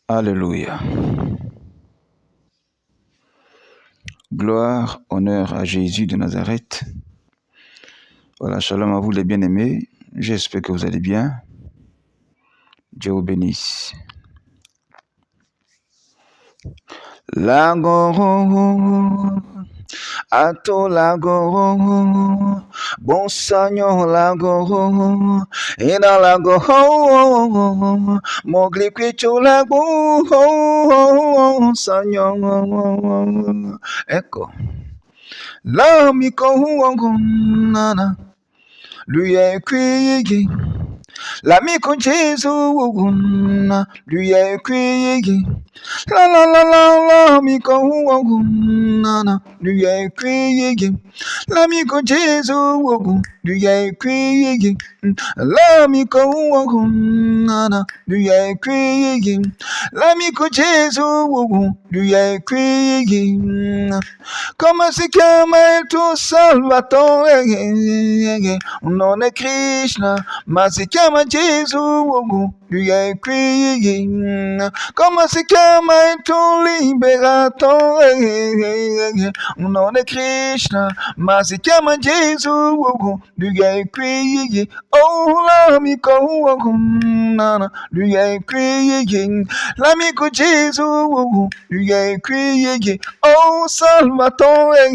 Alléluia. Gloire, honneur à Jésus de Nazareth. Voilà, shalom à vous les bien-aimés. J'espère que vous allez bien. Dieu vous bénisse. Lago, ato lago, bon Seigneur lago, ina lago, mogli kwicho lago, Seigneur, ecco, l'amico, nana, lui è qui. L'amico Gesù, lui è qui. L'amico, lui è qui. L'amico Gesù, lui è qui. L'amico, lui è qui. L'amico Gesù, lui è qui. Come si chiama il tuo Salvatore? Non è Krishna, ma si chiama Gesù, lui è qui. Come si chiama il tuo liberatore? Non è Krishna, ma si chiama Gesù, lui è qui. Oh, l'amico, lui è qui. L'amico Gesù, lui è qui. Oh, Salvatore,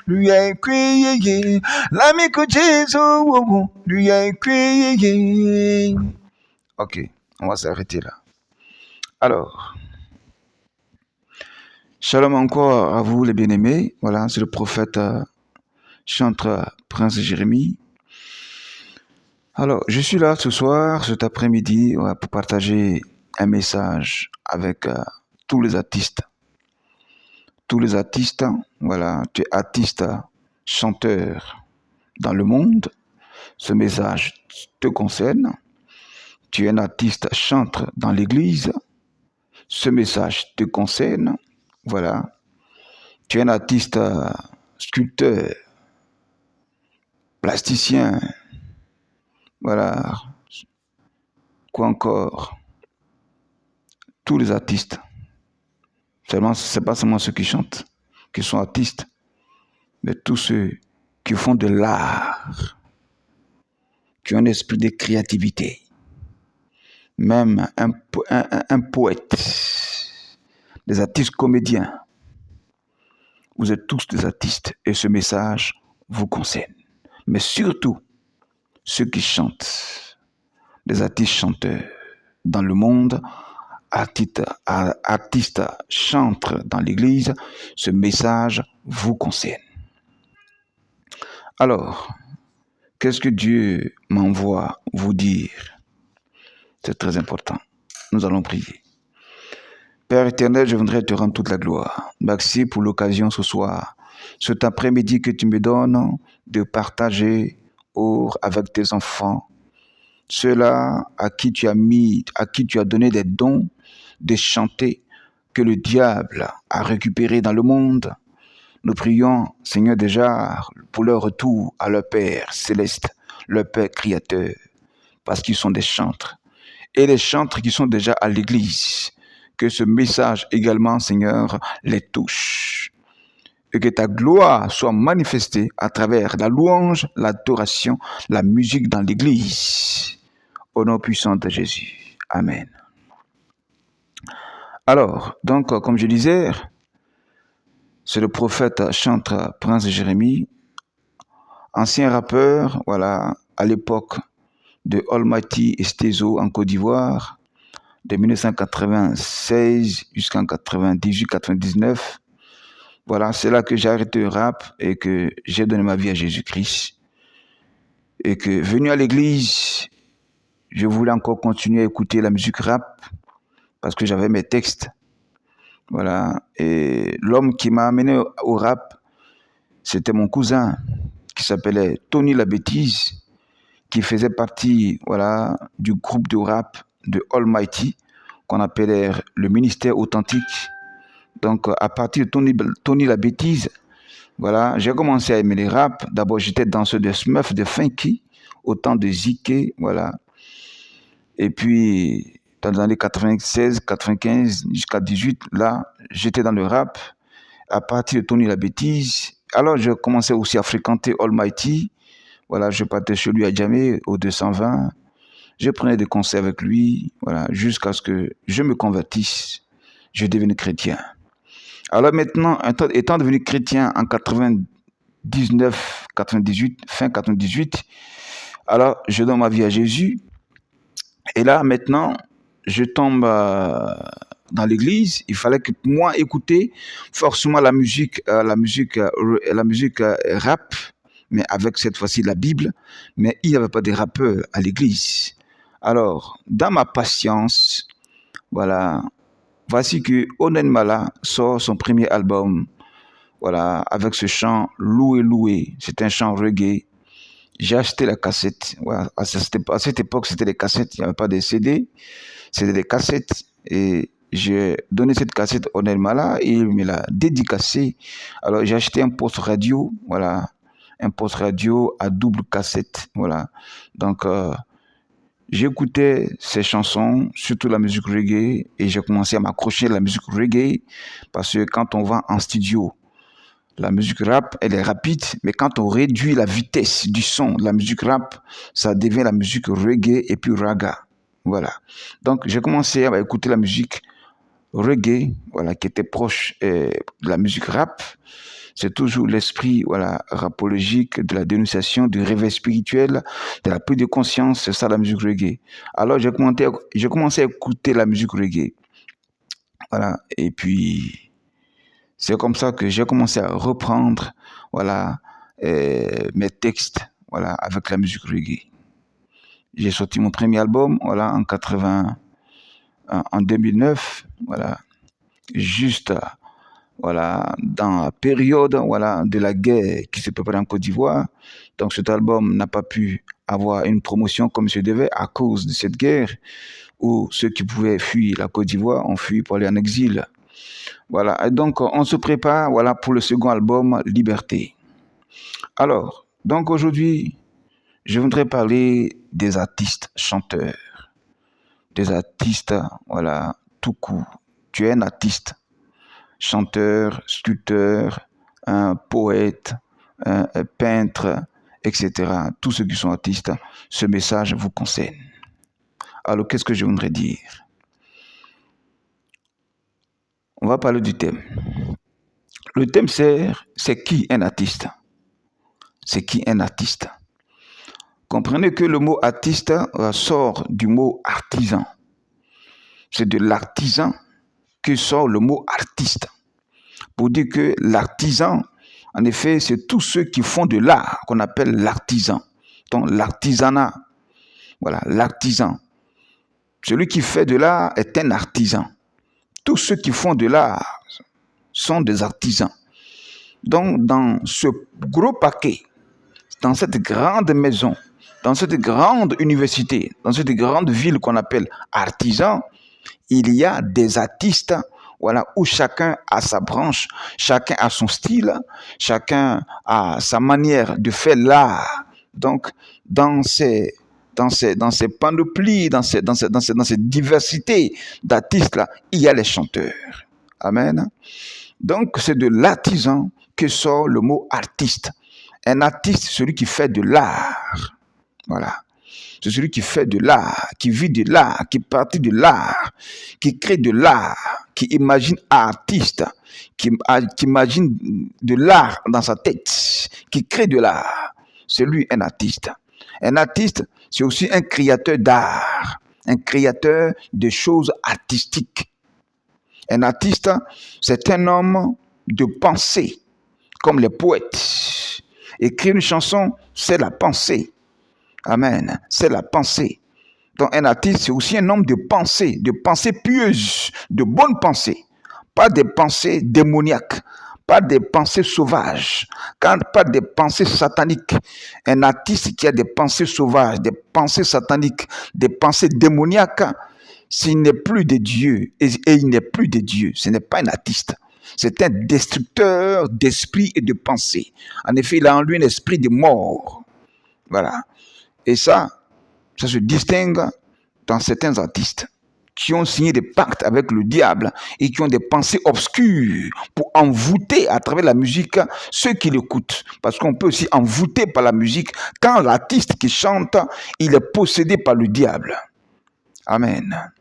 lui è qui. L'amico Gesù, lui è qui. Ok, on va s'arrêter là. Alors, shalom encore à vous les bien-aimés. Voilà, c'est le prophète chantre Prince Jérémie. Alors, je suis là ce soir, cet après-midi, pour partager un message avec tous les artistes. Tous les artistes, voilà, tu es artiste, chanteur dans le monde. Ce message te concerne. Tu es un artiste chanteur dans l'église. Ce message te concerne. Voilà. Tu es un artiste sculpteur, plasticien. Voilà. Quoi encore? Tous les artistes. Seulement, c'est pas seulement ceux qui chantent, qui sont artistes, mais tous ceux qui font de l'art, qui ont un esprit de créativité. Même un poète, des artistes comédiens. Vous êtes tous des artistes et ce message vous concerne. Mais surtout, ceux qui chantent, des artistes chanteurs dans le monde, artistes chantent dans l'église, ce message vous concerne. Alors, qu'est-ce que Dieu m'envoie vous dire? C'est très important. Nous allons prier. Père éternel, je voudrais te rendre toute la gloire. Merci pour l'occasion ce soir, cet après-midi que tu me donnes de partager avec tes enfants, ceux-là à qui tu as donné des dons de chanter que le diable a récupéré dans le monde. Nous prions, Seigneur, déjà pour leur retour à leur Père céleste, leur Père créateur, parce qu'ils sont des chantres. Et les chantres qui sont déjà à l'église, que ce message également, Seigneur, les touche. Et que ta gloire soit manifestée à travers la louange, l'adoration, la musique dans l'église. Au nom puissant de Jésus. Amen. Alors, donc, comme je disais, c'est le prophète chantre Prince Jérémie, ancien rappeur, voilà, à l'époque de Almighty Estezo en Côte d'Ivoire, de 1996 jusqu'en 98-99. Voilà, c'est là que j'ai arrêté le rap et que j'ai donné ma vie à Jésus-Christ. Et que, venu à l'église, je voulais encore continuer à écouter la musique rap parce que j'avais mes textes. Voilà. Et l'homme qui m'a amené au rap, c'était mon cousin qui s'appelait Tony La Bêtise, qui faisait partie, voilà, du groupe de rap de Almighty, qu'on appelait le ministère authentique. Donc, à partir de Tony La Bêtise, voilà, j'ai commencé à aimer les rap. D'abord, j'étais danseur de Smurf, de Funky, au temps de Zike, voilà. Et puis, dans les années 96, 95 jusqu'à 18, là, j'étais dans le rap. À partir de Tony la Bêtise, alors je commençais aussi à fréquenter Almighty. Voilà, je partais chez lui à Djamé, au 220. Je prenais des concerts avec lui, voilà, jusqu'à ce que je me convertisse. Je devenais chrétien. Alors maintenant, étant devenu chrétien en 99, 98, fin 98, alors je donne ma vie à Jésus. Et là, maintenant, je tombe dans l'église. Il fallait que moi écouter forcément la musique rap, mais avec cette fois-ci la Bible. Mais il n'y avait pas de rappeurs à l'église. Alors, dans ma patience, voilà, voici que Onen Mala sort son premier album, voilà, avec ce chant Loué Loué. C'est un chant reggae. J'ai acheté la cassette. Voilà, à cette époque, c'était des cassettes, il n'y avait pas de CD, c'était des cassettes. Et j'ai donné cette cassette au Onen Mala et il me l'a dédicacée. Alors, j'ai acheté un poste radio, voilà, un poste radio à double cassette, voilà. Donc, j'écoutais ces chansons, surtout la musique reggae, et j'ai commencé à m'accrocher à la musique reggae, parce que quand on va en studio, la musique rap, elle est rapide, mais quand on réduit la vitesse du son de la musique rap, ça devient la musique reggae et puis raga. Voilà. Donc, j'ai commencé à écouter la musique reggae, voilà, qui était proche de la musique rap. C'est toujours l'esprit, voilà, rapologique, de la dénonciation, du réveil spirituel, de la prise de conscience, c'est ça la musique reggae. Alors j'ai commencé à écouter la musique reggae. Voilà, et puis c'est comme ça que j'ai commencé à reprendre, voilà, mes textes, voilà, avec la musique reggae. J'ai sorti mon premier album, voilà, en 2009, voilà, juste voilà, dans la période, voilà, de la guerre qui se prépare en Côte d'Ivoire. Donc cet album n'a pas pu avoir une promotion comme se devait à cause de cette guerre, où ceux qui pouvaient fuir la Côte d'Ivoire ont fui pour aller en exil. Voilà, et donc on se prépare, voilà, pour le second album, Liberté. Alors, donc aujourd'hui, je voudrais parler des artistes chanteurs, des artistes, voilà, tout court. Tu es un artiste, chanteur, sculpteur, un poète, un peintre, etc. Tous ceux qui sont artistes, ce message vous concerne. Alors, qu'est-ce que je voudrais dire? On va parler du thème. Le thème, c'est qui un artiste? C'est qui un artiste? Comprenez que le mot artiste sort du mot artisan. C'est de l'artisan que sort le mot artiste. Pour dire que l'artisan, en effet, c'est tous ceux qui font de l'art qu'on appelle l'artisan. Donc l'artisanat, voilà, l'artisan. Celui qui fait de l'art est un artisan. Tous ceux qui font de l'art sont des artisans. Donc dans ce gros paquet, dans cette grande maison, dans cette grande université, dans cette grande ville qu'on appelle artisan, il y a des artistes, voilà, où chacun a sa branche, chacun a son style, chacun a sa manière de faire l'art. Donc, dans ces panoplies, dans ces diversités d'artistes-là, il y a les chanteurs. Amen. Donc, c'est de l'artisan que sort le mot artiste. Un artiste, celui qui fait de l'art. Voilà. C'est celui qui fait de l'art, qui vit de l'art, qui partit de l'art, qui crée de l'art, qui imagine artiste, qui imagine de l'art dans sa tête, qui crée de l'art. C'est lui un artiste. Un artiste, c'est aussi un créateur d'art, un créateur de choses artistiques. Un artiste, c'est un homme de pensée, comme les poètes. Écrire une chanson, c'est la pensée. Amen. C'est la pensée. Donc un artiste, c'est aussi un homme de pensée pieuses, de bonnes pensées. Pas des pensées démoniaques, pas des pensées sauvages, pas des pensées sataniques. Un artiste qui a des pensées sauvages, des pensées sataniques, des pensées démoniaques, s'il n'est plus de Dieu, et il n'est plus de Dieu, ce n'est pas un artiste. C'est un destructeur d'esprit et de pensée. En effet, il a en lui un esprit de mort. Voilà. Et ça se distingue dans certains artistes. qui ont signé des pactes avec le diable et qui ont des pensées obscures pour envoûter à travers la musique ceux qui l'écoutent. Parce qu'on peut aussi envoûter par la musique quand l'artiste qui chante, il est possédé par le diable. Amen.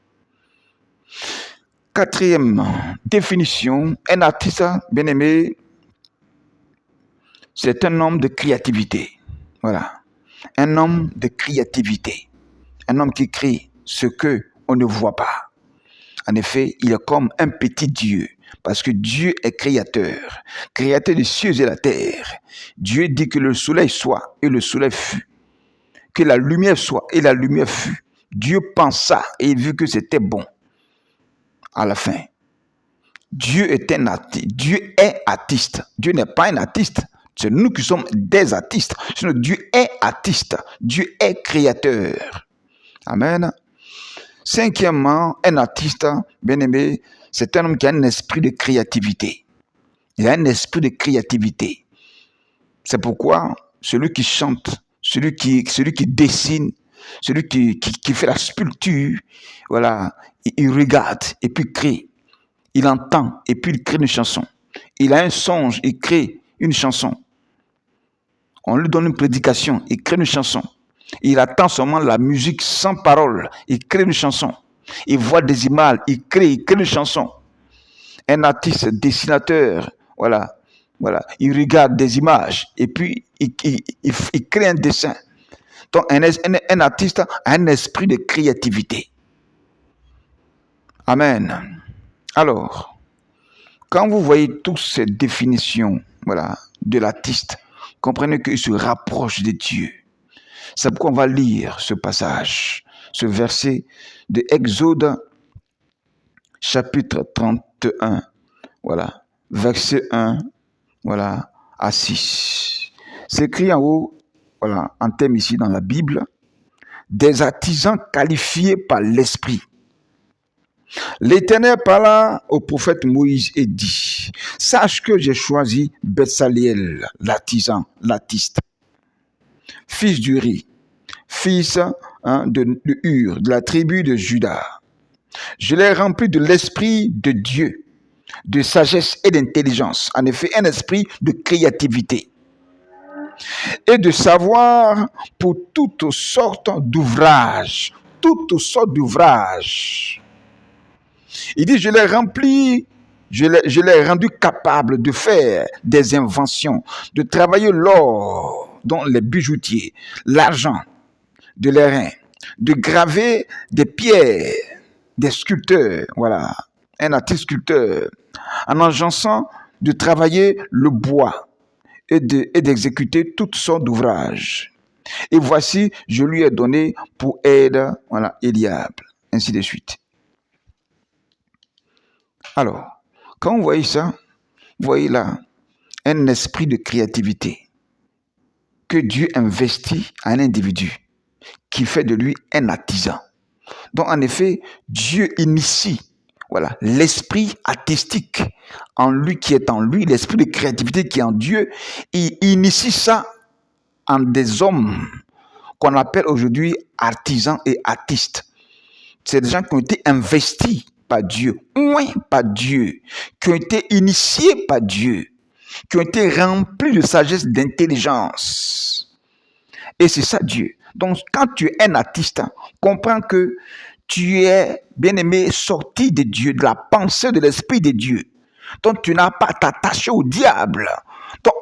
Quatrième définition, un artiste, bien aimé, c'est un homme de créativité. Voilà. Un homme de créativité. Un homme qui crée ce qu'on ne voit pas. En effet, il est comme un petit Dieu. Parce que Dieu est créateur. Créateur des cieux et la terre. Dieu dit que le soleil soit et le soleil fut. Que la lumière soit et la lumière fut. Dieu pensa et il vit que c'était bon. À la fin. Dieu est un artiste. Dieu est artiste. Dieu n'est pas un artiste. C'est nous qui sommes des artistes. Sinon, Dieu est artiste. Dieu est créateur. Amen. Cinquièmement, un artiste, bien aimé, c'est un homme qui a un esprit de créativité. Il a un esprit de créativité. C'est pourquoi celui qui chante, celui qui dessine, celui qui fait la sculpture, voilà, il regarde et puis crée. Il entend et puis il crée une chanson. Il a un songe, il crée une chanson. On lui donne une prédication, il crée une chanson. Il attend seulement la musique sans parole, il crée une chanson. Il voit des images, il crée une chanson. Un artiste dessinateur, voilà, il regarde des images et puis il crée un dessin. Donc un artiste a un esprit de créativité. Amen. Alors, quand vous voyez toutes ces définitions, voilà, de l'artiste, comprenez qu'il se rapproche de Dieu. C'est pourquoi on va lire ce passage, ce verset de Exode, chapitre 31, voilà, verset 1, voilà, à 6. C'est écrit en haut, voilà, en thème ici dans la Bible, des artisans qualifiés par l'Esprit. L'Éternel parla au prophète Moïse et dit, « Sache que j'ai choisi Bezaleel, l'artisan, l'artiste, fils d'Uri, fils de Hur, de la tribu de Juda. Je l'ai rempli de l'esprit de Dieu, de sagesse et d'intelligence, en effet un esprit de créativité, et de savoir pour toutes sortes d'ouvrages. Toutes sortes d'ouvrages. Il dit, je l'ai rempli, je l'ai rendu capable de faire des inventions, de travailler l'or, dont les bijoutiers, l'argent, de l'airain, de graver des pierres, des sculpteurs, voilà, un artiste sculpteur, en engençant de travailler le bois et d'exécuter toutes sortes d'ouvrages. Et voici, je lui ai donné pour aide, voilà, Eliab, ainsi de suite. Alors, quand vous voyez ça, vous voyez là un esprit de créativité que Dieu investit à un individu qui fait de lui un artisan. Donc, en effet, Dieu initie, voilà, l'esprit artistique en lui qui est en lui, l'esprit de créativité qui est en Dieu, il initie ça en des hommes qu'on appelle aujourd'hui artisans et artistes. C'est des gens qui ont été investis par Dieu, oints par Dieu, qui ont été initiés par Dieu, qui ont été remplis de sagesse, d'intelligence. Et c'est ça Dieu. Donc, quand tu es un artiste, comprends que tu es, bien-aimé, sorti de Dieu, de la pensée de l'Esprit de Dieu. Donc, tu n'as pas à t'attacher au diable. Donc,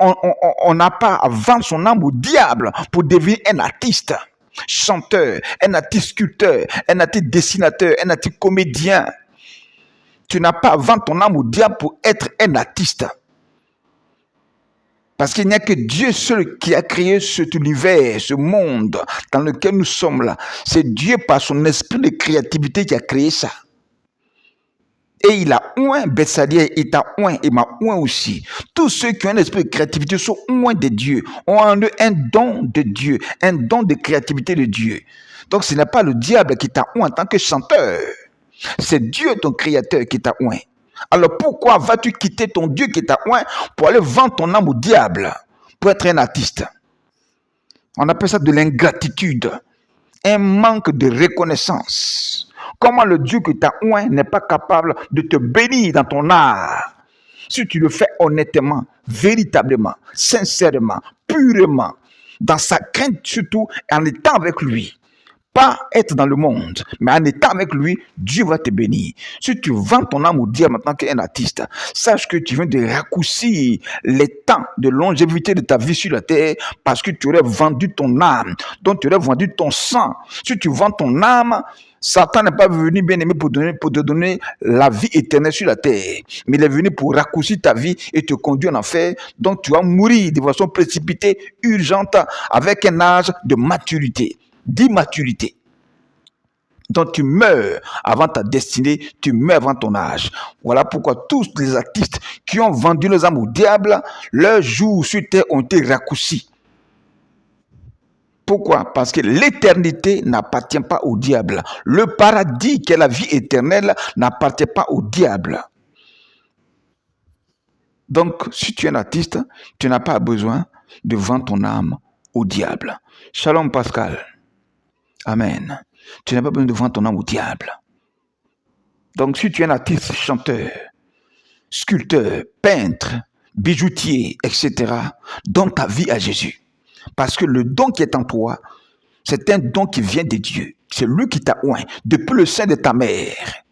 on n'a pas à vendre son âme au diable pour devenir un artiste, chanteur, un artiste sculpteur, un artiste dessinateur, un artiste comédien. Tu n'as pas à vendre ton âme au diable pour être un artiste. Parce qu'il n'y a que Dieu seul qui a créé cet univers, ce monde dans lequel nous sommes là. C'est Dieu par son esprit de créativité qui a créé ça. Et il a oint Bezaleel, il t'a oint, il m'a oint aussi. Tous ceux qui ont un esprit de créativité sont oints de Dieu, ont en eux un don de Dieu, un don de créativité de Dieu. Donc ce n'est pas le diable qui t'a oint en tant que chanteur. C'est Dieu ton créateur qui t'a oint. Alors pourquoi vas-tu quitter ton Dieu qui t'a oint pour aller vendre ton âme au diable, pour être un artiste? On appelle ça de l'ingratitude, un manque de reconnaissance. Comment le Dieu que tu as oint n'est pas capable de te bénir dans ton art? Si tu le fais honnêtement, véritablement, sincèrement, purement, dans sa crainte surtout, en étant avec lui. Pas être dans le monde, mais en étant avec lui, Dieu va te bénir. Si tu vends ton âme au diable maintenant qu'un artiste, sache que tu viens de raccourcir les temps de longévité de ta vie sur la terre parce que tu aurais vendu ton âme, donc tu aurais vendu ton sang. Si tu vends ton âme, Satan n'est pas venu, bien aimé, pour te donner la vie éternelle sur la terre, mais il est venu pour raccourcir ta vie et te conduire en enfer. Donc tu vas mourir de façon précipitée, urgente, avec un âge de maturité, d'immaturité. Donc tu meurs avant ta destinée, tu meurs avant ton âge. Voilà pourquoi tous les artistes qui ont vendu leurs âmes au diable, leurs jours sur terre ont été raccourcis. Pourquoi? Parce que l'éternité n'appartient pas au diable. Le paradis, qui est la vie éternelle, n'appartient pas au diable. Donc, si tu es un artiste, tu n'as pas besoin de vendre ton âme au diable. Shalom Pascal. Amen. Tu n'as pas besoin de vendre ton âme au diable. Donc, si tu es un artiste, chanteur, sculpteur, peintre, bijoutier, etc., donne ta vie à Jésus. Parce que le don qui est en toi, c'est un don qui vient de Dieu. C'est lui qui t'a oint depuis le sein de ta mère.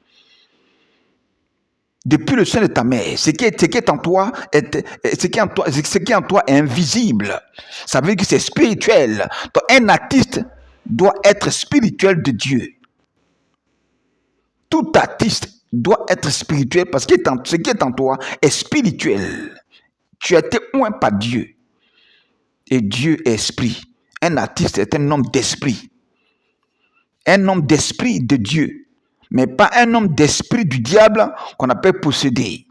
Depuis le sein de ta mère, ce qui est en toi est invisible. Ça veut dire que c'est spirituel. Donc, un artiste doit être spirituel de Dieu. Tout artiste doit être spirituel parce que ce qui est en toi est spirituel. Tu as été oint par Dieu. Et Dieu est esprit. Un artiste est un homme d'esprit. Un homme d'esprit de Dieu. Mais pas un homme d'esprit du diable qu'on appelle possédé.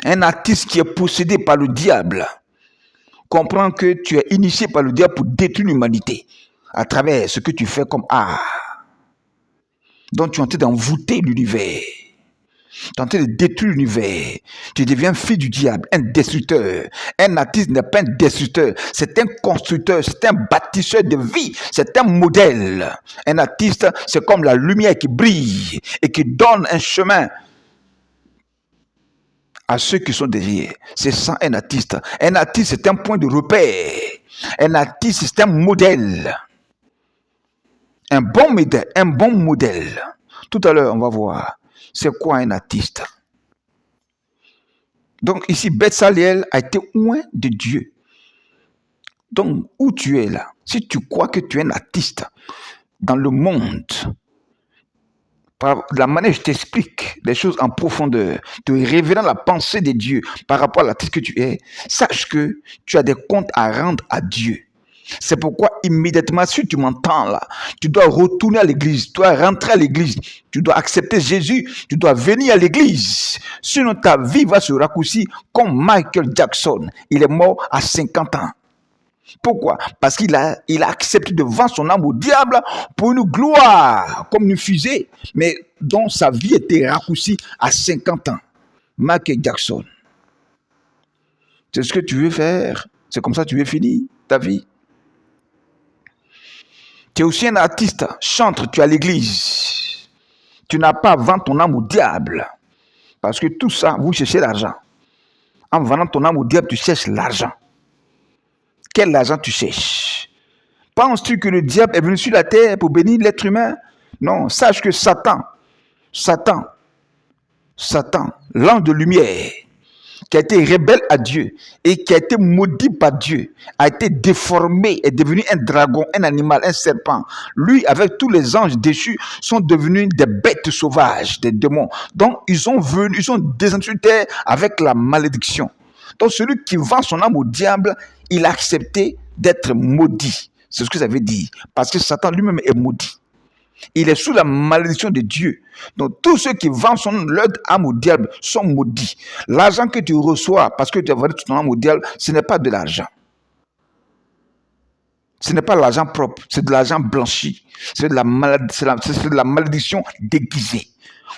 Un artiste qui est possédé par le diable comprend que tu es initié par le diable pour détruire l'humanité à travers ce que tu fais comme art. Donc tu es en train d'envoûter l'univers. Tu es en train de détruire l'univers. Tu deviens fils du diable, un destructeur. Un artiste n'est pas un destructeur. C'est un constructeur, c'est un bâtisseur de vie. C'est un modèle. Un artiste, c'est comme la lumière qui brille et qui donne un chemin à ceux qui sont derrière. C'est ça un artiste. Un artiste, c'est un point de repère. Un artiste, c'est un modèle. Un bon modèle. Tout à l'heure, on va voir. C'est quoi un artiste? Donc ici, Bethsaliel a été oint de Dieu. Donc, où tu es là, si tu crois que tu es un artiste dans le monde, par la manière dont je t'explique les choses en profondeur, te révélant la pensée de Dieu par rapport à l'artiste que tu es, sache que tu as des comptes à rendre à Dieu. C'est pourquoi immédiatement, si tu m'entends là, tu dois retourner à l'église, tu dois rentrer à l'église, tu dois accepter Jésus, tu dois venir à l'église. Sinon ta vie va se raccourcir comme Michael Jackson. Il est mort à 50 ans. Pourquoi? Parce qu'il a accepté de vendre son âme au diable pour une gloire, comme une fusée, mais dont sa vie était raccourcie à 50 ans. Michael Jackson. C'est ce que tu veux faire. C'est comme ça que tu veux finir ta vie. Tu es aussi un artiste, chantre, tu es à l'église. Tu n'as pas à vendre ton âme au diable. Parce que tout ça, vous cherchez l'argent. En vendant ton âme au diable, tu cherches l'argent. Quel argent tu cherches? Penses-tu que le diable est venu sur la terre pour bénir l'être humain? Non, sache que Satan, l'ange de lumière, qui a été rebelle à Dieu et qui a été maudit par Dieu, a été déformé, est devenu un dragon, un animal, un serpent. Lui, avec tous les anges déchus, sont devenus des bêtes sauvages, des démons. Donc, ils sont descendus sur terre avec la malédiction. Donc, celui qui vend son âme au diable, il a accepté d'être maudit. C'est ce que ça veut dire. Parce que Satan lui-même est maudit. Il est sous la malédiction de Dieu. Donc, tous ceux qui vendent leur âme au diable sont maudits. L'argent que tu reçois parce que tu as vendu ton âme au diable, ce n'est pas de l'argent. Ce n'est pas l'argent propre, c'est de l'argent blanchi. C'est de la malédiction déguisée.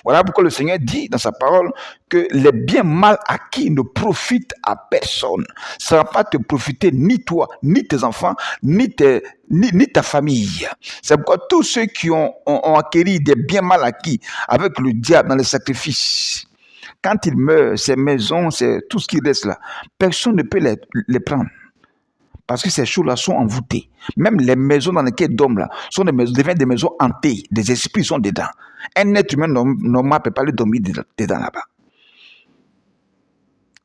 Voilà pourquoi le Seigneur dit dans sa parole que les biens mal acquis ne profitent à personne. Ça ne va pas te profiter ni toi, ni tes enfants, ni ta famille. C'est pourquoi tous ceux qui ont acquis des biens mal acquis avec le diable dans les sacrifices, quand ils meurent, ces maisons, c'est tout ce qui reste là, personne ne peut les prendre. Parce que ces choses-là sont envoûtées. Même les maisons dans lesquelles ils dorment là, deviennent des maisons hantées. Des esprits sont dedans. Un être humain normal ne peut pas aller dormir dedans là-bas.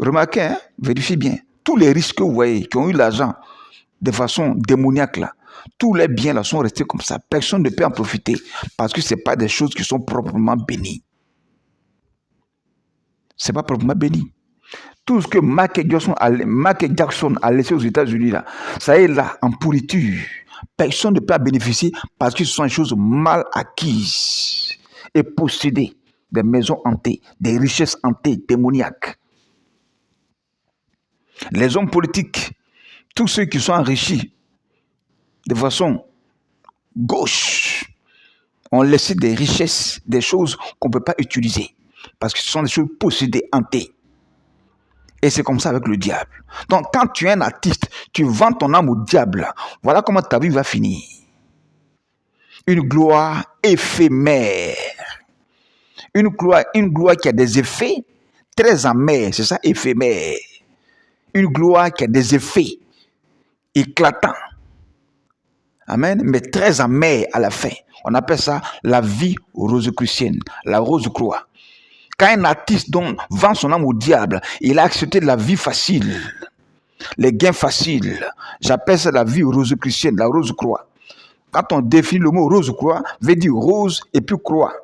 Remarquez, hein, vérifiez bien. Tous les riches que vous voyez, qui ont eu l'argent de façon démoniaque là, tous les biens là sont restés comme ça. Personne ne peut en profiter. Parce que ce n'est pas des choses qui sont proprement bénies. Ce n'est pas proprement béni. Tout ce que Michael Jackson a laissé aux États-Unis, là, ça est là, en pourriture. Personne ne peut en bénéficier parce que ce sont des choses mal acquises et possédées. Des maisons hantées, des richesses hantées, démoniaques. Les hommes politiques, tous ceux qui sont enrichis de façon gauche, ont laissé des richesses, des choses qu'on ne peut pas utiliser parce que ce sont des choses possédées, hantées. Et c'est comme ça avec le diable. Donc, quand tu es un artiste, tu vends ton âme au diable. Voilà comment ta vie va finir. Une gloire éphémère. Une gloire qui a des effets très amers. C'est ça, éphémère. Une gloire qui a des effets éclatants. Amen. Mais très amers à la fin. On appelle ça la vie rosicrucienne, la rose-croix. Quand un artiste vend son âme au diable, il a accepté la vie facile, les gains faciles. J'appelle ça la vie rosicrucienne, la rose-croix. Quand on définit le mot rose-croix, veut dire rose et puis croix.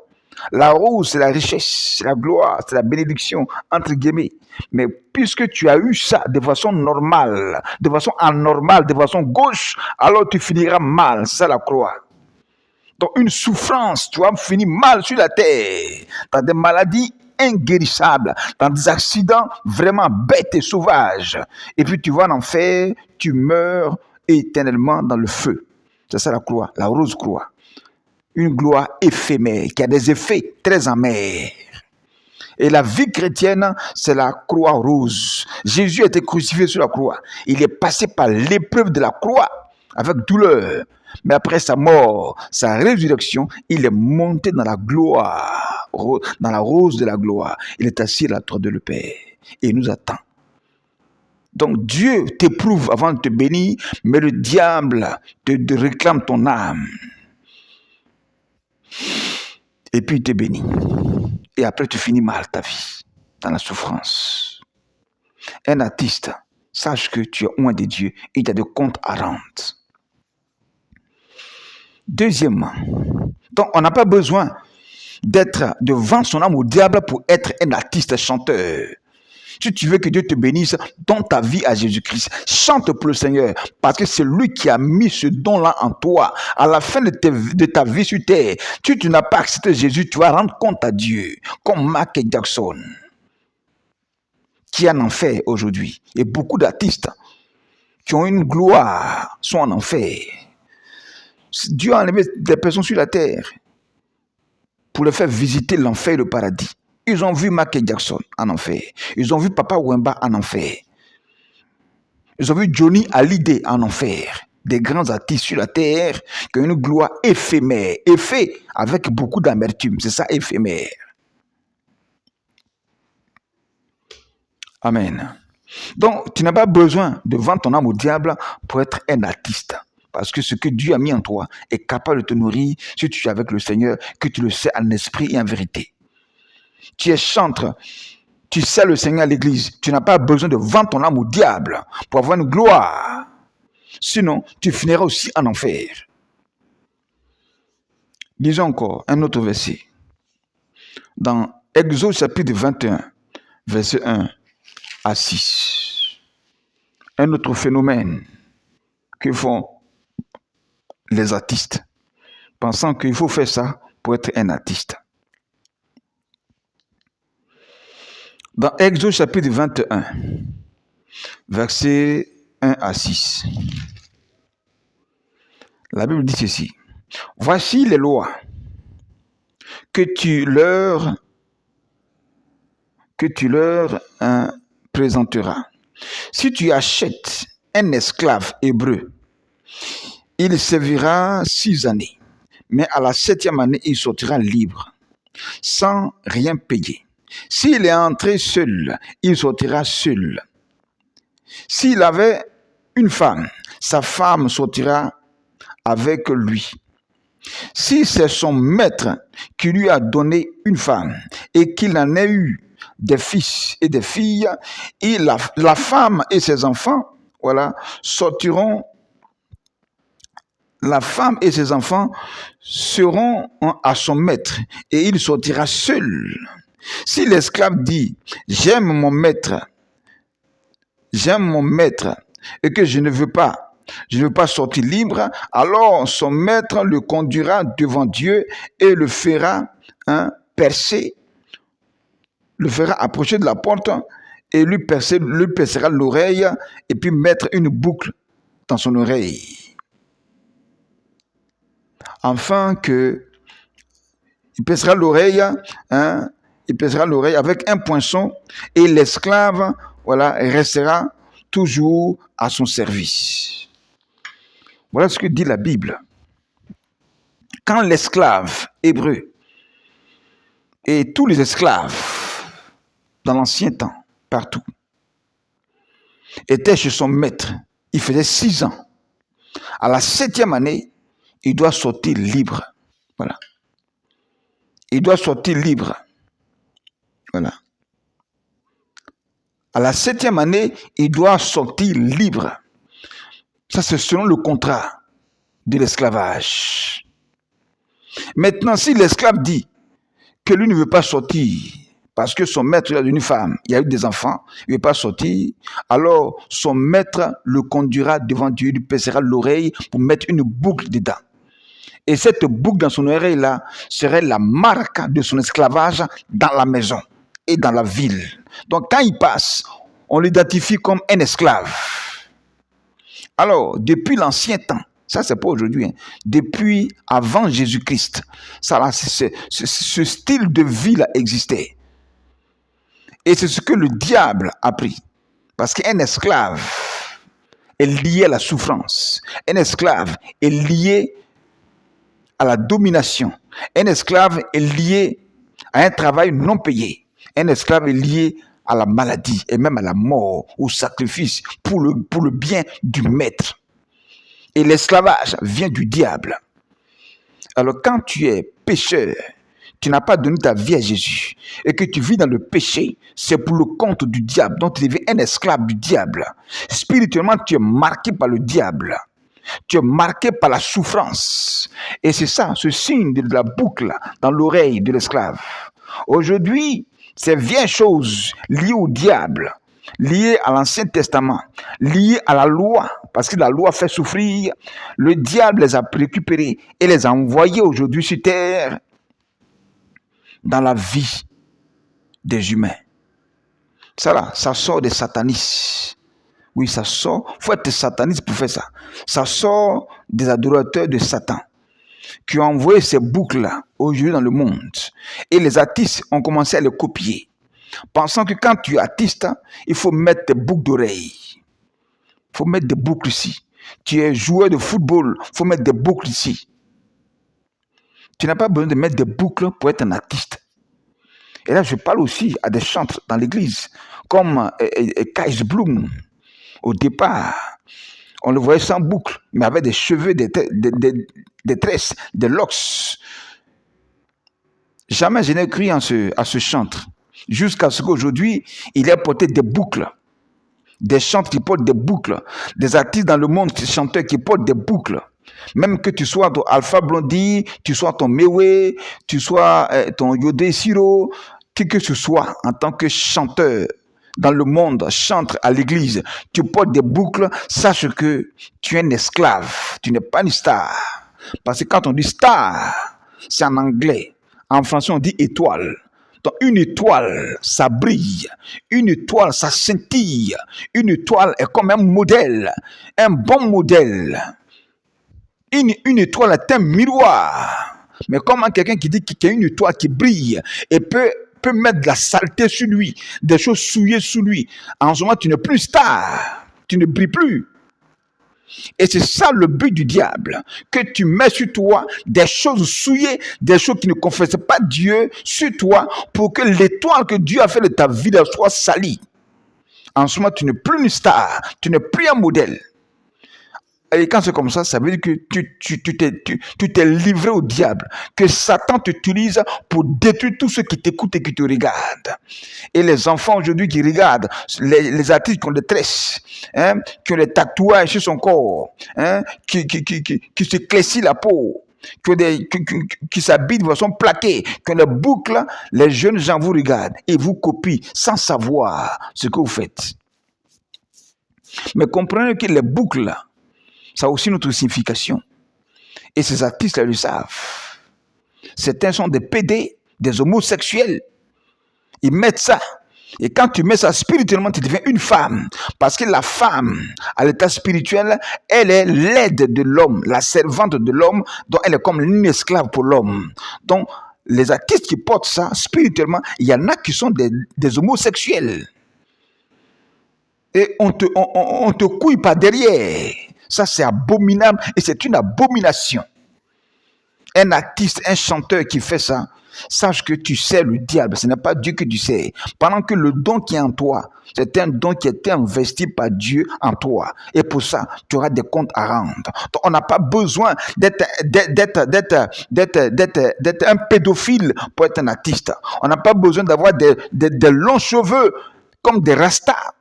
La rose, c'est la richesse, c'est la gloire, c'est la bénédiction, entre guillemets. Mais puisque tu as eu ça de façon normale, de façon anormale, de façon gauche, alors tu finiras mal, c'est ça la croix. Donc une souffrance, tu vas finir mal sur la terre, dans des maladies inguérissables, dans des accidents vraiment bêtes et sauvages. Et puis tu vas en enfer, tu meurs éternellement dans le feu. C'est ça la croix, la rose croix. Une gloire éphémère qui a des effets très amers. Et la vie chrétienne, c'est la croix rose. Jésus a été crucifié sur la croix. Il est passé par l'épreuve de la croix avec douleur. Mais après sa mort, sa résurrection, il est monté dans la gloire, dans la rose de la gloire. Il est assis à la droite de le Père et il nous attend. Donc Dieu t'éprouve avant de te bénir, mais le diable te réclame ton âme. Et puis il te bénit. Et après tu finis mal ta vie, dans la souffrance. Un artiste, sache que tu es loin de Dieu et tu as des comptes à rendre. Deuxièmement, donc on n'a pas besoin de vendre son âme au diable pour être un artiste chanteur. Si tu veux que Dieu te bénisse, donne ta vie à Jésus-Christ. Chante pour le Seigneur, parce que c'est lui qui a mis ce don-là en toi. À la fin de ta vie sur terre, si tu n'as pas accepté Jésus, tu vas rendre compte à Dieu, comme Michael Jackson, qui est en enfer aujourd'hui. Et beaucoup d'artistes qui ont une gloire sont en enfer. Dieu a enlevé des personnes sur la terre pour les faire visiter l'enfer et le paradis. Ils ont vu Michael Jackson en enfer. Ils ont vu Papa Wemba en enfer. Ils ont vu Johnny Hallyday en enfer. Des grands artistes sur la terre qui ont une gloire éphémère. Et fait avec beaucoup d'amertume. C'est ça, éphémère. Amen. Donc, tu n'as pas besoin de vendre ton âme au diable pour être un artiste. Parce que ce que Dieu a mis en toi est capable de te nourrir si tu es avec le Seigneur, que tu le sais en esprit et en vérité. Tu es chantre, tu sais le Seigneur à l'église. Tu n'as pas besoin de vendre ton âme au diable pour avoir une gloire. Sinon, tu finiras aussi en enfer. Lisons encore un autre verset. Dans Exode chapitre 21, verset 1 à 6. Un autre phénomène que font les artistes, pensant qu'il faut faire ça pour être un artiste. Dans Exode chapitre 21, versets 1 à 6, la Bible dit ceci. Voici les lois que tu leur présenteras. Si tu achètes un esclave hébreu, il servira 6 années, mais à la 7e année, il sortira libre, sans rien payer. S'il est entré seul, il sortira seul. S'il avait une femme, sa femme sortira avec lui. Si c'est son maître qui lui a donné une femme et qu'il en ait eu des fils et des filles, et la femme et ses enfants, sortiront. La femme et ses enfants seront à son maître et il sortira seul. Si l'esclave dit, j'aime mon maître et que je ne veux pas sortir libre, alors son maître le conduira devant Dieu et le fera percer, le fera approcher de la porte et lui percera l'oreille et puis mettre une boucle dans son oreille. Afin que il percera l'oreille avec un poinçon et l'esclave, restera toujours à son service. Voilà ce que dit la Bible. Quand l'esclave hébreu et tous les esclaves dans l'ancien temps, partout, étaient chez son maître, il faisait 6 ans. À la 7e année, il doit sortir libre. Voilà. Il doit sortir libre. Voilà. À la 7e année, il doit sortir libre. Ça, c'est selon le contrat de l'esclavage. Maintenant, si l'esclave dit que lui ne veut pas sortir parce que son maître a une femme, il a eu des enfants, il ne veut pas sortir, alors son maître le conduira devant Dieu, lui percera l'oreille pour mettre une boucle dedans. Et cette boucle dans son oreille-là serait la marque de son esclavage dans la maison et dans la ville. Donc quand il passe, on l'identifie comme un esclave. Alors, depuis l'ancien temps, ça c'est pas aujourd'hui, depuis avant Jésus-Christ, ce style de vie-là existait. Et c'est ce que le diable a pris. Parce qu'un esclave est lié à la souffrance. Un esclave est lié à la domination. Un esclave est lié à un travail non payé. Un esclave est lié à la maladie et même à la mort, au sacrifice pour le bien du maître. Et l'esclavage vient du diable. Alors quand tu es pécheur, tu n'as pas donné ta vie à Jésus et que tu vis dans le péché, c'est pour le compte du diable. Donc tu deviens un esclave du diable. Spirituellement, tu es marqué par le diable. Tu es marqué par la souffrance. Et c'est ça, ce signe de la boucle dans l'oreille de l'esclave. Aujourd'hui, ces vieilles choses liées au diable, liées à l'Ancien Testament, liées à la loi, parce que la loi fait souffrir, le diable les a récupérées et les a envoyées aujourd'hui sur terre dans la vie des humains. Ça sort des satanistes. Oui, ça sort. Il faut être sataniste pour faire ça. Ça sort des adorateurs de Satan qui ont envoyé ces boucles-là aujourd'hui dans le monde. Et les artistes ont commencé à les copier. Pensant que quand tu es artiste, il faut mettre des boucles d'oreilles. Il faut mettre des boucles ici. Tu es joueur de football, il faut mettre des boucles ici. Tu n'as pas besoin de mettre des boucles pour être un artiste. Et là, je parle aussi à des chantres dans l'église, comme Kais Bloom. Au départ, on le voyait sans boucle, mais avec des cheveux, des tresses, des locks. Jamais je n'ai cru à ce chantre. Jusqu'à ce qu'aujourd'hui, il ait porté des boucles. Des chantres qui portent des boucles. Des artistes dans le monde, des chanteurs qui portent des boucles. Même que tu sois ton Alpha Blondy, tu sois ton Mewe, tu sois ton Yodé Siro, qui que ce soit en tant que chanteur dans le monde, chante à l'église, tu portes des boucles, sache que tu es un esclave, tu n'es pas une star. Parce que quand on dit star, c'est en anglais. En français, on dit étoile. Donc une étoile, ça brille. Une étoile, ça scintille. Une étoile est comme un modèle, un bon modèle. Une étoile est un miroir. Mais comment quelqu'un qui dit qu'il y a une étoile qui brille et peut mettre de la saleté sur lui, des choses souillées sur lui. En ce moment, tu n'es plus star, tu ne brilles plus. Et c'est ça le but du diable, que tu mets sur toi des choses souillées, des choses qui ne confessent pas Dieu sur toi, pour que l'étoile que Dieu a fait de ta vie soit salie. En ce moment, tu n'es plus une star, tu n'es plus un modèle. Et quand c'est comme ça, ça veut dire que tu t'es livré au diable, que Satan t'utilise pour détruire tous ceux qui t'écoutent et qui te regardent. Et les enfants aujourd'hui qui regardent, les artistes qui ont des tresses, hein, qui ont des tatouages sur son corps, hein, qui s'éclaircissent la peau, qui s'habillent de façon plaquée, qui ont des boucles, les jeunes gens vous regardent et vous copient sans savoir ce que vous faites. Mais comprenez que les boucles, ça a aussi une autre signification. Et ces artistes le savent. Certains sont des pédés, des homosexuels. Ils mettent ça. Et quand tu mets ça spirituellement, tu deviens une femme. Parce que la femme, à l'état spirituel, elle est l'aide de l'homme, la servante de l'homme, donc elle est comme une esclave pour l'homme. Donc, les artistes qui portent ça spirituellement, il y en a qui sont des homosexuels. Et on te couille par derrière. Ça, c'est abominable et c'est une abomination. Un artiste, un chanteur qui fait ça, sache que tu sais le diable, ce n'est pas Dieu que tu sais. Pendant que le don qui est en toi, c'est un don qui a été investi par Dieu en toi. Et pour ça, tu auras des comptes à rendre. Donc, on n'a pas besoin d'être un pédophile pour être un artiste. On n'a pas besoin d'avoir des longs cheveux comme des rastas.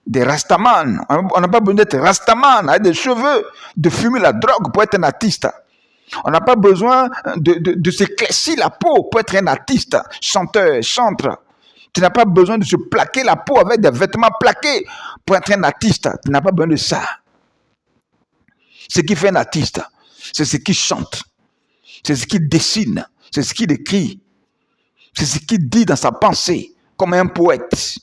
Des rastamans. On n'a pas besoin d'être rastaman avec des cheveux, de fumer la drogue pour être un artiste. On n'a pas besoin de s'éclaircir la peau pour être un artiste, chanteur, chantre. Tu n'as pas besoin de se plaquer la peau avec des vêtements plaqués pour être un artiste. Tu n'as pas besoin de ça. Ce qui fait un artiste, c'est ce qu'il chante, c'est ce qu'il dessine, c'est ce qu'il écrit, c'est ce qu'il dit dans sa pensée, comme un poète.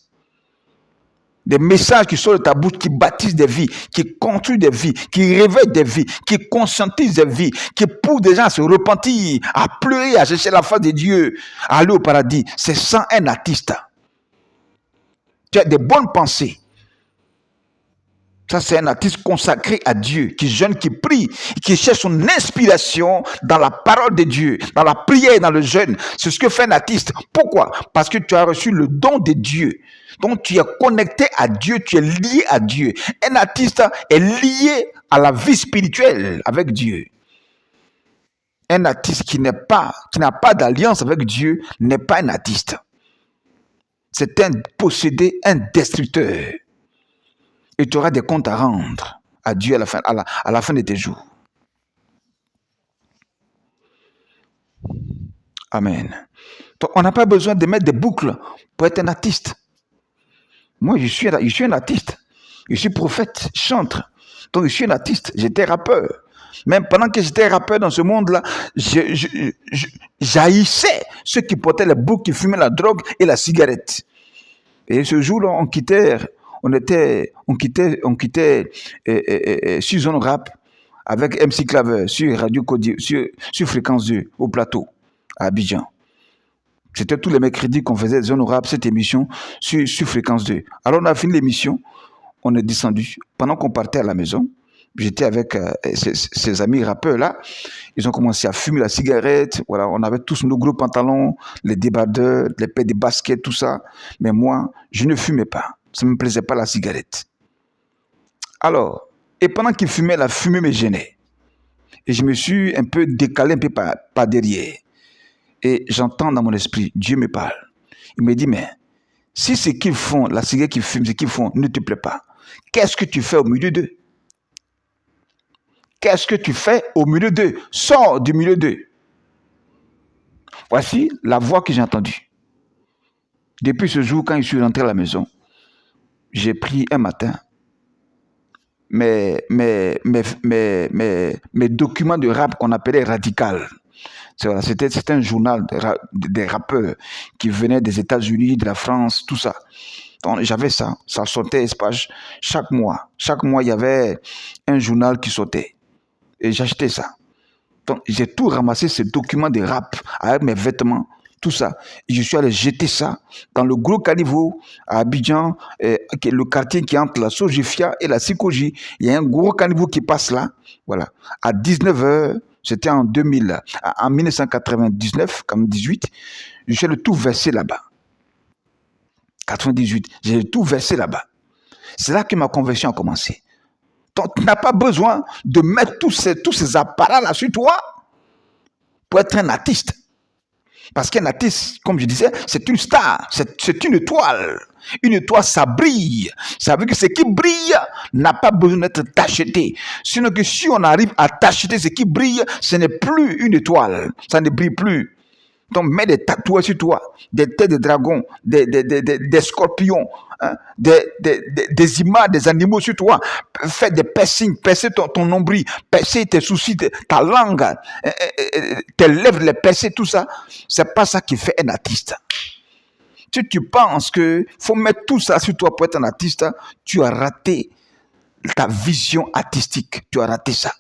Des messages qui sortent de ta bouche, qui bâtissent des vies, qui construisent des vies, qui réveillent des vies, qui conscientisent des vies, qui poussent des gens à se repentir, à pleurer, à chercher la face de Dieu, à aller au paradis. C'est ça un artiste. Tu as des bonnes pensées. Ça, c'est un artiste consacré à Dieu, qui jeûne, qui prie, qui cherche son inspiration dans la parole de Dieu, dans la prière, dans le jeûne. C'est ce que fait un artiste. Pourquoi? Parce que tu as reçu le don de Dieu. Donc, tu es connecté à Dieu, tu es lié à Dieu. Un artiste est lié à la vie spirituelle avec Dieu. Un artiste qui n'a pas d'alliance avec Dieu n'est pas un artiste. C'est un possédé, un destructeur. Et tu auras des comptes à rendre à Dieu à la fin de tes jours. Amen. Donc, on n'a pas besoin de mettre des boucles pour être un artiste. Moi, je suis un artiste. Je suis prophète, chantre. Donc, je suis un artiste. J'étais rappeur. Même pendant que j'étais rappeur dans ce monde-là, j'haïssais ceux qui portaient les boucles, qui fumaient la drogue et la cigarette. Et ce jour-là, on quittait sur Zone Rap avec MC Claver sur Radio Cody, sur Fréquence 2 au plateau à Abidjan. C'était tous les mercredis qu'on faisait Zone Rap, cette émission sur Fréquence 2. Alors on a fini l'émission, on est descendu. Pendant qu'on partait à la maison, j'étais avec ces amis rappeurs là. Ils ont commencé à fumer la cigarette. Voilà, on avait tous nos gros pantalons, les débardeurs, les paires de baskets, tout ça. Mais moi, je ne fumais pas. Ça ne me plaisait pas la cigarette. Alors, et pendant qu'ils fumaient, la fumée me gênait. Et je me suis un peu décalé un peu par derrière. Et j'entends dans mon esprit, Dieu me parle. Il me dit, mais si ce qu'ils font, la cigarette qu'ils fument, ce qu'ils font ne te plaît pas, qu'est-ce que tu fais au milieu d'eux? Qu'est-ce que tu fais au milieu d'eux? Sors du milieu d'eux. Voici la voix que j'ai entendue. Depuis ce jour, quand je suis rentré à la maison, j'ai pris un matin mes documents de rap qu'on appelait Radical. C'était un journal des rappeurs qui venaient des États-Unis, de la France, tout ça. Donc j'avais ça sortait chaque mois. Chaque mois, il y avait un journal qui sortait. Et j'achetais ça. Donc, j'ai tout ramassé, ces documents de rap, avec mes vêtements, tout ça. Et je suis allé jeter ça dans le gros caniveau à Abidjan, le quartier qui est entre la Sojifia et la Sikoji. Il y a un gros caniveau qui passe là. Voilà. À 19h, c'était en 1999, 98, je suis allé tout verser là-bas. 98, j'ai tout versé là-bas. C'est là que ma conversion a commencé. Donc, tu n'as pas besoin de mettre tous ces appareils-là sur toi pour être un artiste. Parce qu'un artiste, comme je disais, c'est une star, c'est une étoile. Une étoile, ça brille. Ça veut dire que ce qui brille n'a pas besoin d'être tacheté. Sinon que si on arrive à tacheter ce qui brille, ce n'est plus une étoile. Ça ne brille plus. Donc, mets des tatouages sur toi, des têtes de dragons, des scorpions, hein, des images, des animaux sur toi. Fais des piercings, percer ton nombril, percer tes soucis, ta langue, tes lèvres, les percer, tout ça. C'est pas ça qui fait un artiste. Si tu penses que faut mettre tout ça sur toi pour être un artiste, tu as raté ta vision artistique. Tu as raté ça.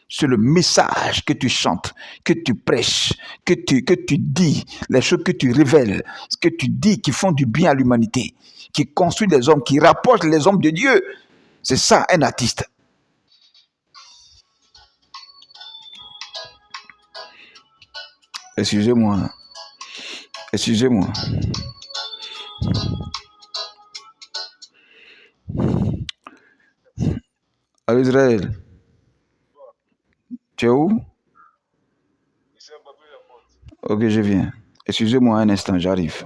C'est le message que tu chantes, que tu prêches, que tu dis, les choses que tu révèles, ce que tu dis qui font du bien à l'humanité, qui construit les hommes, qui rapproche les hommes de Dieu. C'est ça, un artiste. Excusez-moi. Excusez-moi. Allô, Israël. Tu es où? Ok, je viens. Excusez-moi un instant, j'arrive.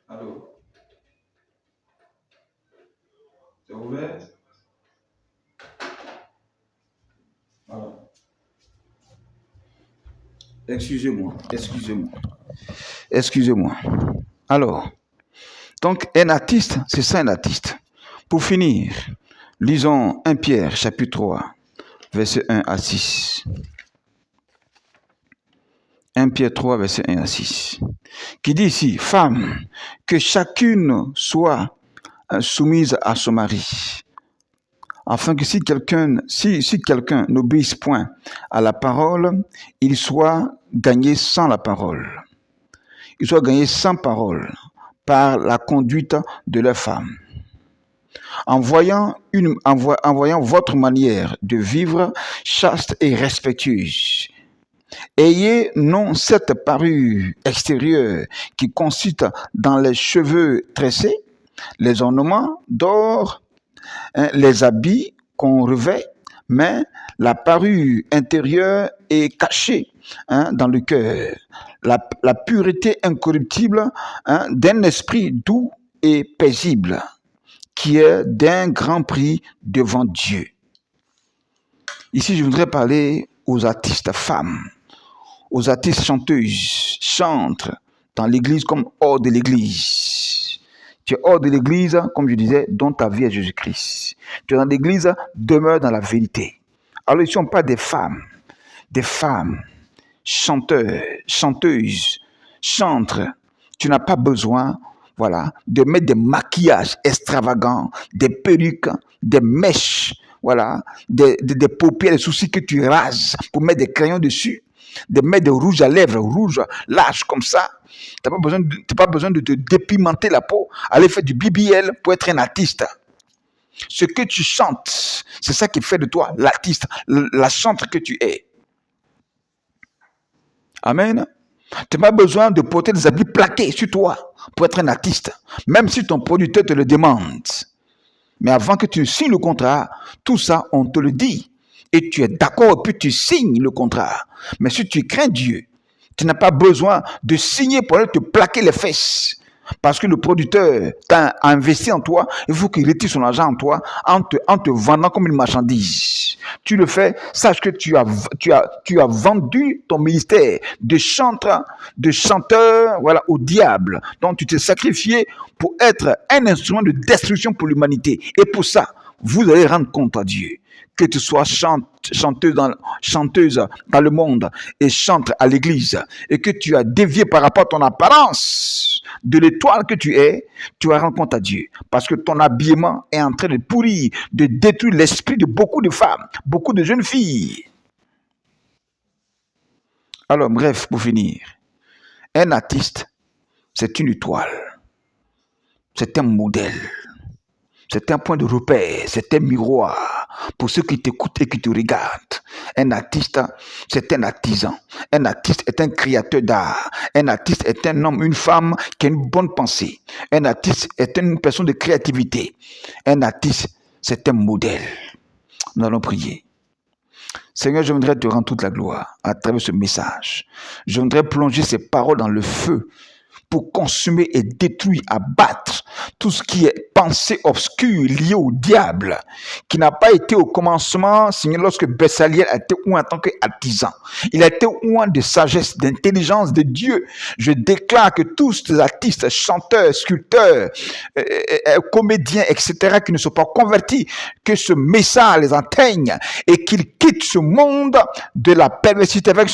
Allô? C'est ouvert? Voilà. Excusez-moi. Excusez-moi. Alors, donc un artiste, c'est ça un artiste. Pour finir, lisons 1 Pierre, chapitre 3, versets 1 à 6. 1 Pierre 3, verset 1 à 6. Qui dit ici, femme, que chacune soit soumise à son mari, afin que si quelqu'un n'obéisse point à la parole, il soit gagné sans la parole. Il soit gagné sans parole par la conduite de leur femme. En voyant votre manière de vivre chaste et respectueuse, ayez non cette parure extérieure qui consiste dans les cheveux tressés, les ornements d'or, les habits qu'on revêt, mais la parure intérieure est cachée dans le cœur. La pureté incorruptible d'un esprit doux et paisible, qui est d'un grand prix devant Dieu. Ici, je voudrais parler aux artistes femmes, aux artistes chanteuses, chantent dans l'église comme hors de l'église. Tu es hors de l'église, comme je disais, dont ta vie est Jésus-Christ. Tu es dans l'église, demeure dans la vérité. Alors ici, on parle des femmes chanteurs, chanteuses, chantres. Tu n'as pas besoin, voilà, de mettre des maquillages extravagants, des perruques, des mèches, voilà, des paupières, des sourcils que tu rases pour mettre des crayons dessus, de mettre des rouges à lèvres, rouges larges comme ça. Tu n'as pas besoin de te dépimenter la peau, aller faire du BBL pour être un artiste. Ce que tu chantes, c'est ça qui fait de toi l'artiste, la chantre que tu es. Amen. Tu n'as pas besoin de porter des habits plaqués sur toi pour être un artiste, même si ton producteur te le demande. Mais avant que tu signes le contrat, tout ça, on te le dit. Et tu es d'accord, puis tu signes le contrat. Mais si tu crains Dieu, tu n'as pas besoin de signer pour aller te plaquer les fesses. Parce que le producteur t'a investi en toi, il faut qu'il retire son argent en toi en te vendant comme une marchandise. Tu le fais, sache que tu as vendu ton ministère de chanteur, voilà, au diable. Donc tu t'es sacrifié pour être un instrument de destruction pour l'humanité. Et pour ça, vous allez rendre compte à Dieu. Que tu sois chanteuse dans le monde et chante à l'église, et que tu as dévié par rapport à ton apparence de l'étoile que tu es, tu vas rendre compte à Dieu. Parce que ton habillement est en train de pourrir, de détruire l'esprit de beaucoup de femmes, beaucoup de jeunes filles. Alors, bref, pour finir, un artiste, c'est une étoile, c'est un modèle. C'est un point de repère, c'est un miroir pour ceux qui t'écoutent et qui te regardent. Un artiste, c'est un artisan. Un artiste est un créateur d'art. Un artiste est un homme, une femme qui a une bonne pensée. Un artiste est une personne de créativité. Un artiste, c'est un modèle. Nous allons prier. Seigneur, je voudrais te rendre toute la gloire à travers ce message. Je voudrais plonger ces paroles dans le feu pour consumer et détruire, abattre tout ce qui est pensée obscure liée au diable, qui n'a pas été au commencement, Seigneur, lorsque Bessaliel a été oint en tant qu'artisan. Il a été oint de sagesse, d'intelligence de Dieu. Je déclare que tous les artistes, chanteurs, sculpteurs, comédiens, etc., qui ne sont pas convertis, que ce message les atteigne et qu'ils quittent ce monde de la perversité dans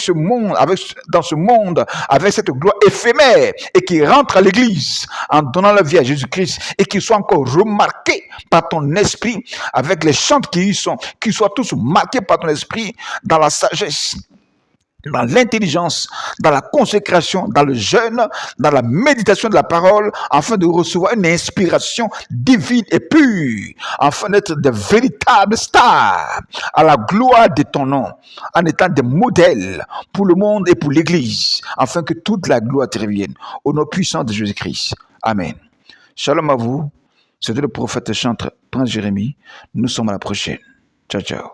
ce monde, avec cette gloire éphémère, et qui rentrent à l'église en donnant la vie à Jésus-Christ, et qui soient encore remarqués par ton esprit avec les chants qui y sont, qu'ils soient tous marqués par ton esprit dans la sagesse, dans l'intelligence, dans la consécration, dans le jeûne, dans la méditation de la parole, afin de recevoir une inspiration divine et pure, afin d'être de véritables stars à la gloire de ton nom, en étant des modèles pour le monde et pour l'Église, afin que toute la gloire te revienne. Au nom puissant de Jésus-Christ. Amen. Shalom à vous. C'était le prophète chantre Prince Jérémie. Nous sommes à la prochaine. Ciao, ciao.